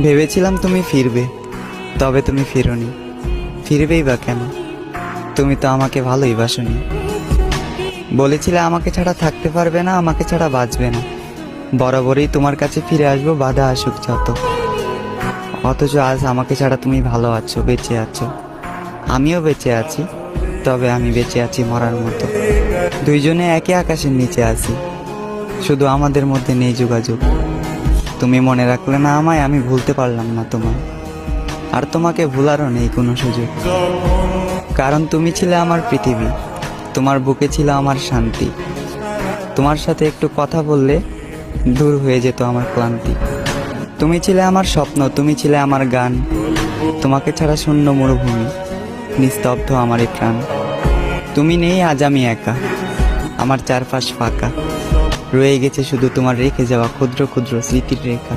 ভেবেছিলাম তুমি ফিরবে, তবে তুমি ফিরোনি। ফিরবেই বা কেন? তুমি তো আমাকে ভালোই বাসনি। বলেছিলে আমাকে ছাড়া থাকতে পারবে না, আমাকে ছাড়া বাঁচবে না। বরাবরই তোমার কাছে ফিরে আসবো, বাধা আসুক যত। অথচ আজ আমাকে ছাড়া তুমি ভালো আছো, বেঁচে আছো। আমিও বেঁচে আছি, তবে আমি বেঁচে আছি মরার মতো। দুইজনে একই আকাশের নিচে আছি, শুধু আমাদের মধ্যে নেই যোগাযোগ। তুমি মনে রাখলে না আমায়, আমি ভুলতে পারলাম না তোমায়। আর তোমাকে ভুলারও নেই কোনো সুযোগ, কারণ তুমি ছিলে আমার পৃথিবী। তোমার বুকে ছিল আমার শান্তি। তোমার সাথে একটু কথা বললে দূর হয়ে যেত আমার ক্লান্তি। তুমি ছিলে আমার স্বপ্ন, তুমি ছিলে আমার গান। তোমাকে ছাড়া শূন্য মরুভূমি, নিস্তব্ধ আমার এই প্রাণ। তুমি নেই, আজ আমি একা, আমার চারপাশ ফাঁকা। রয়ে গেছে শুধু তোমার রেখে যাওয়া ক্ষুদ্র ক্ষুদ্র স্মৃতির রেখা।